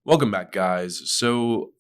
Welcome back, guys. So,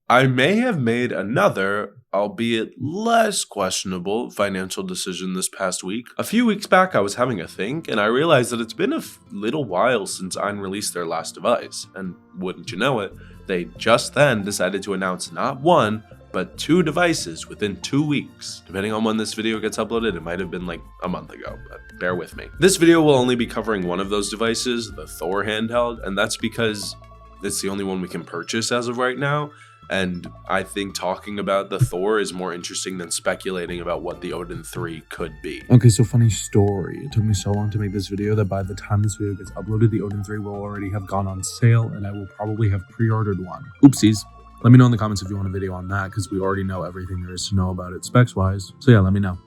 I may have made another, albeit less questionable, financial decision this past week. A few weeks back, I was having a think, and I realized that it's been a little while since AYN released their last device. And wouldn't you know it, they just then decided to announce not one, but 2 devices within 2 weeks. Depending on when this video gets uploaded, it might have been like a month ago, but bear with me. This video will only be covering one of those devices, the Thor handheld, and that's because it's the only one we can purchase as of right now. And I think talking about the Thor is more interesting than speculating about what the Odin 3 could be. Okay, so funny story. It took me so long to make this video that by the time this video gets uploaded, the Odin 3 will already have gone on sale and I will probably have pre-ordered one. Oopsies. Let me know in the comments if you want a video on that because we already know everything there is to know about it specs-wise. So yeah, let me know.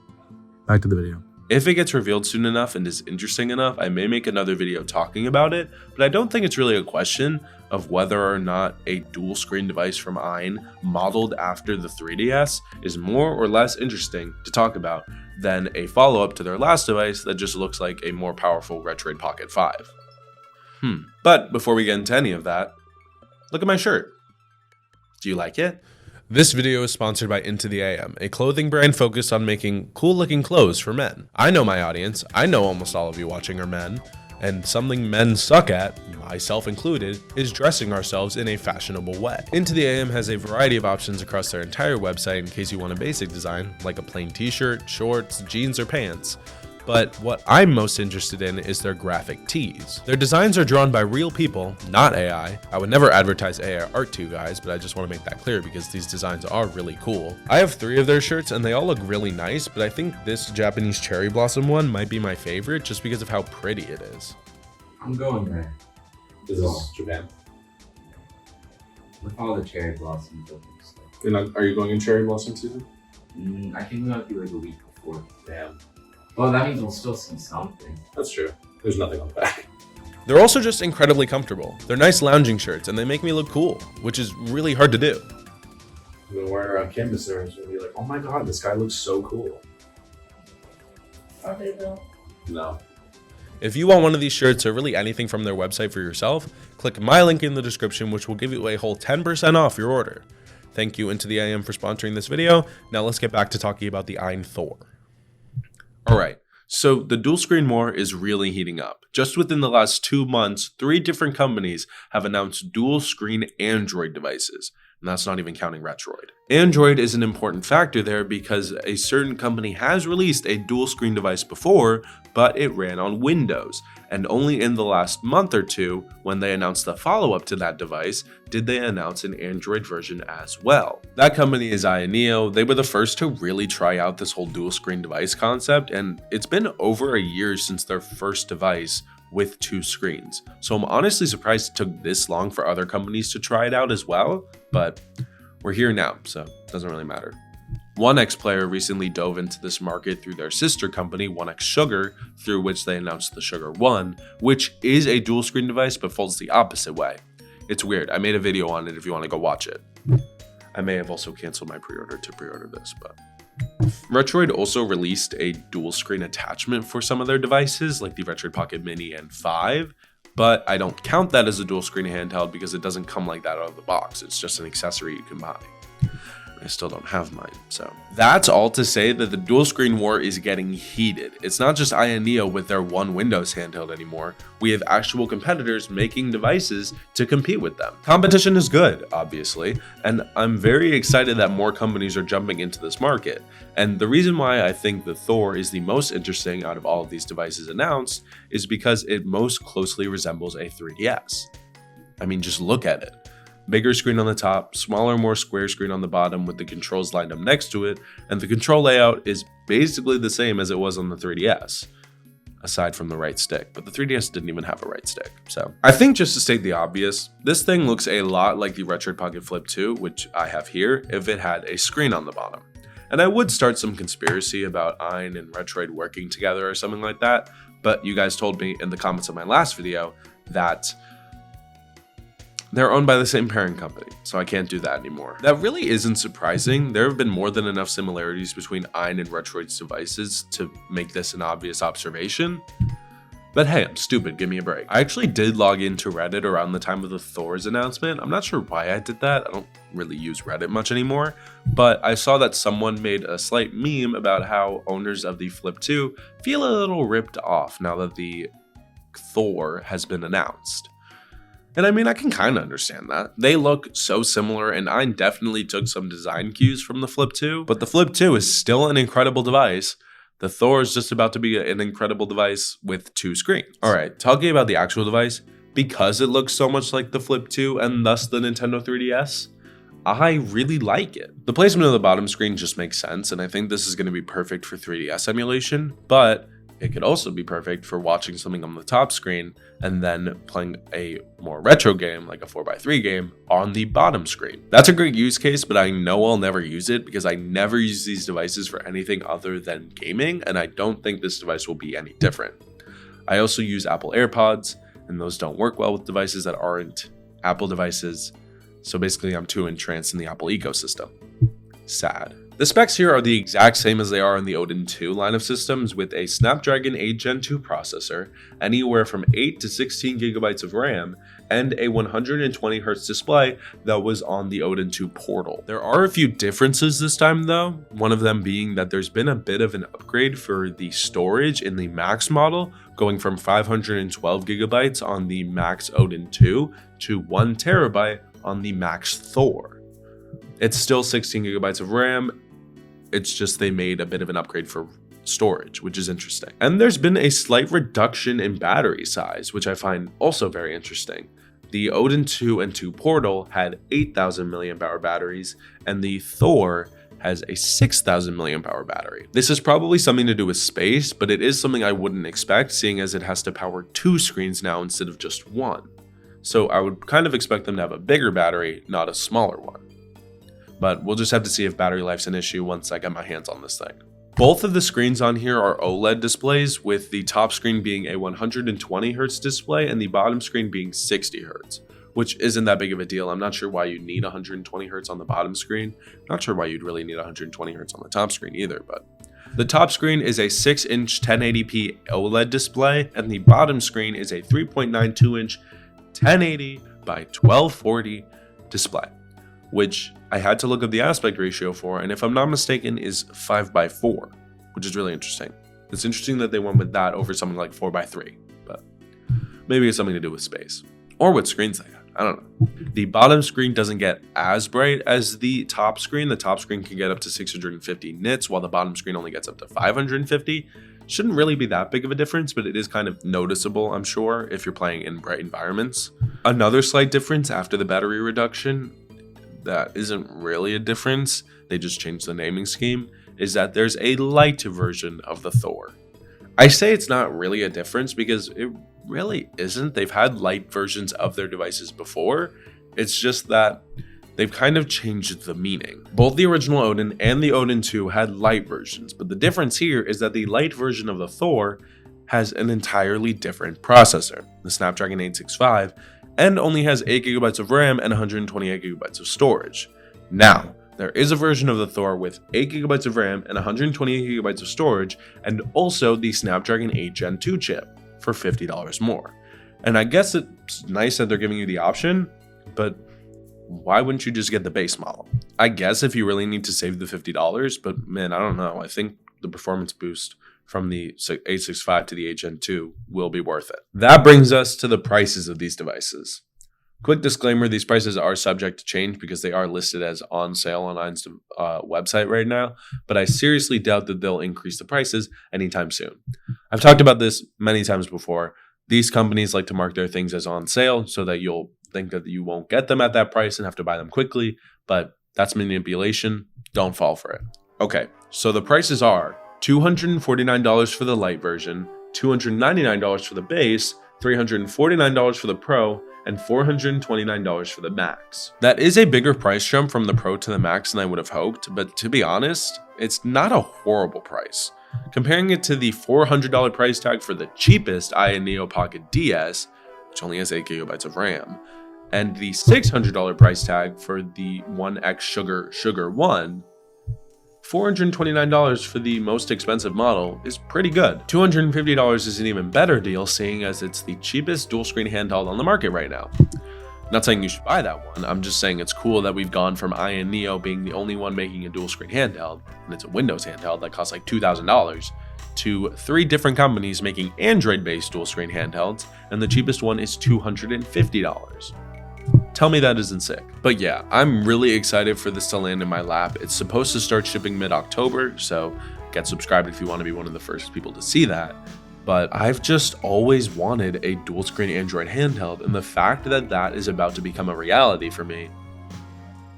Back to the video. If it gets revealed soon enough and is interesting enough, I may make another video talking about it, but I don't think it's really a question of whether or not a dual screen device from AYN modeled after the 3DS is more or less interesting to talk about than a follow-up to their last device that just looks like a more powerful Retroid Pocket 5. But before we get into any of that, look at my shirt. Do you like it? This video is sponsored by Into the AM, a clothing brand focused on making cool-looking clothes for men. I know my audience, I know almost all of you watching are men, and something men suck at, myself included, is dressing ourselves in a fashionable way. Into the AM has a variety of options across their entire website in case you want a basic design, like a plain t-shirt, shorts, jeans, or pants. But what I'm most interested in is their graphic tees. Their designs are drawn by real people, not AI. I would never advertise AI art to you guys, but I just want to make that clear because these designs are really cool. I have 3 of their shirts and they all look really nice, but I think this Japanese cherry blossom one might be my favorite just because of how pretty it is. I'm going there. This is Japan. With all the cherry blossoms. Are you going in cherry blossom season? I think we might be like a week before. Damn. Well, that means we'll still see something. That's true. There's nothing on the back. They're also just incredibly comfortable. They're nice lounging shirts and they make me look cool, which is really hard to do. I've been wearing around campus there and be like, oh my god, this guy looks so cool. Are they though? No. If you want one of these shirts or really anything from their website for yourself, click my link in the description, which will give you a whole 10% off your order. Thank you Into the AM for sponsoring this video. Now let's get back to talking about the AYN Thor. Alright, so the dual screen war is really heating up. Just within the last 2 months, 3 different companies have announced dual screen Android devices. And that's not even counting Retroid. Android is an important factor there because a certain company has released a dual screen device before, but it ran on Windows. And only in the last month or 2, when they announced the follow-up to that device, did they announce an Android version as well. That company is AYN. They were the first to really try out this whole dual screen device concept, and it's been over a year since their first device with 2 screens. So I'm honestly surprised it took this long for other companies to try it out as well, but we're here now, so it doesn't really matter. 1X Player recently dove into this market through their sister company, 1X Sugar, through which they announced the Sugar 1, which is a dual screen device but folds the opposite way. It's weird. I made a video on it if you want to go watch it. I may have also canceled my pre-order to pre-order this, but Retroid also released a dual screen attachment for some of their devices, like the Retroid Pocket Mini and 5, but I don't count that as a dual screen handheld because it doesn't come like that out of the box. It's just an accessory you can buy. I still don't have mine, so. That's all to say that the dual screen war is getting heated. It's not just AYN with their one Windows handheld anymore. We have actual competitors making devices to compete with them. Competition is good, obviously, and I'm very excited that more companies are jumping into this market. And the reason why I think the Thor is the most interesting out of all of these devices announced is because it most closely resembles a 3DS. I mean, just look at it. Bigger screen on the top, smaller, more square screen on the bottom with the controls lined up next to it, and the control layout is basically the same as it was on the 3DS, aside from the right stick, but the 3DS didn't even have a right stick. So I think just to state the obvious, this thing looks a lot like the Retroid Pocket Flip 2, which I have here, if it had a screen on the bottom. And I would start some conspiracy about AYN and Retroid working together or something like that, but you guys told me in the comments of my last video that they're owned by the same parent company, so I can't do that anymore. That really isn't surprising. There have been more than enough similarities between AYN and Retroid's devices to make this an obvious observation. But hey, I'm stupid, give me a break. I actually did log into Reddit around the time of the Thor's announcement. I'm not sure why I did that. I don't really use Reddit much anymore, but I saw that someone made a slight meme about how owners of the Flip 2 feel a little ripped off now that the Thor has been announced. And I mean, I can kind of understand that. They look so similar, and I definitely took some design cues from the Flip 2, but the Flip 2 is still an incredible device. The Thor is just about to be an incredible device with 2 screens. All right, talking about the actual device, because it looks so much like the Flip 2 and thus the Nintendo 3DS, I really like it. The placement of the bottom screen just makes sense, and I think this is going to be perfect for 3DS emulation, but it could also be perfect for watching something on the top screen and then playing a more retro game, like a 4x3 game, on the bottom screen. That's a great use case, but I know I'll never use it because I never use these devices for anything other than gaming, and I don't think this device will be any different. I also use Apple AirPods, and those don't work well with devices that aren't Apple devices, so basically I'm too entranced in the Apple ecosystem. Sad. The specs here are the exact same as they are in the Odin 2 line of systems, with a Snapdragon 8 Gen 2 processor, anywhere from 8 to 16 gigabytes of RAM, and a 120Hz display that was on the Odin 2 Portal. There are a few differences this time though, one of them being that there's been a bit of an upgrade for the storage in the Max model, going from 512 gigabytes on the Max Odin 2 to 1 terabyte on the Max Thor. It's still 16 gigabytes of RAM. It's just they made a bit of an upgrade for storage, which is interesting. And there's been a slight reduction in battery size, which I find also very interesting. The Odin 2 and 2 Portal had 8,000 milliamp hour batteries, and the Thor has a 6,000 milliamp hour battery. This is probably something to do with space, but it is something I wouldn't expect, seeing as it has to power 2 screens now instead of just 1. So I would kind of expect them to have a bigger battery, not a smaller one. But we'll just have to see if battery life's an issue once I get my hands on this thing. Both of the screens on here are OLED displays, with the top screen being a 120Hz display and the bottom screen being 60Hz, which isn't that big of a deal. I'm not sure why you need 120Hz on the bottom screen. Not sure why you'd really need 120Hz on the top screen either, but the top screen is a 6-inch 1080p OLED display, and the bottom screen is a 3.92-inch 1080 by 1240 display, which I had to look up the aspect ratio for, and if I'm not mistaken is 5:4, which is really interesting. It's interesting that they went with that over something like 4:3, but maybe it's something to do with space or what screens they have. I don't know. The bottom screen doesn't get as bright as the top screen. The top screen can get up to 650 nits, while the bottom screen only gets up to 550. Shouldn't really be that big of a difference, but it is kind of noticeable, I'm sure, if you're playing in bright environments. Another slight difference after the battery reduction, that isn't really a difference, they just changed the naming scheme, is that there's a light version of the Thor. I say it's not really a difference because it really isn't. They've had light versions of their devices before. It's just that they've kind of changed the meaning. Both the original Odin and the Odin 2 had light versions, but the difference here is that the light version of the Thor has an entirely different processor, the Snapdragon 865, and only has 8 gigabytes of RAM and 128 gigabytes of storage. Now, there is a version of the Thor with 8 gigabytes of RAM and 128 gigabytes of storage, and also the Snapdragon 8 Gen 2 chip for $50 more. And I guess it's nice that they're giving you the option, but why wouldn't you just get the base model? I guess if you really need to save the $50, but man, I don't know. I think the performance boost from the 865 to the 8 Gen 2 will be worth it. That brings us to the prices of these devices. Quick disclaimer, these prices are subject to change because they are listed as on sale on AYN's website right now, but I seriously doubt that they'll increase the prices anytime soon. I've talked about this many times before. These companies like to mark their things as on sale so that you'll think that you won't get them at that price and have to buy them quickly, but that's manipulation. Don't fall for it. Okay, so the prices are $249 for the light version, $299 for the base, $349 for the Pro, and $429 for the Max. That is a bigger price jump from the Pro to the Max than I would have hoped, but to be honest, it's not a horrible price. Comparing it to the $400 price tag for the cheapest AYN Neo Pocket DS, which only has 8 gigabytes of RAM, and the $600 price tag for the 1X Sugar 1, $429 for the most expensive model is pretty good. $250 is an even better deal, seeing as it's the cheapest dual screen handheld on the market right now. Not saying you should buy that one, I'm just saying it's cool that we've gone from AYN Neo being the only one making a dual screen handheld, and it's a Windows handheld that costs like $2,000, to 3 different companies making Android-based dual screen handhelds, and the cheapest one is $250. Tell me that isn't sick. But yeah, I'm really excited for this to land in my lap. It's supposed to start shipping mid-October, so get subscribed if you want to be one of the first people to see that. But I've just always wanted a dual screen Android handheld, and the fact that that is about to become a reality for me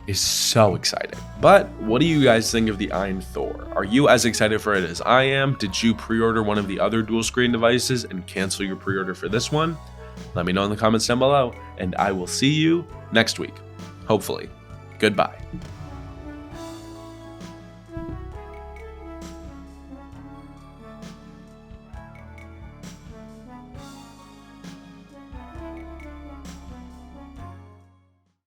is so exciting. But what do you guys think of the AYN Thor? Are you as excited for it as I am? Did you pre-order one of the other dual screen devices and cancel your pre-order for this one? Let me know in the comments down below, and I will see you next week. Hopefully. Goodbye.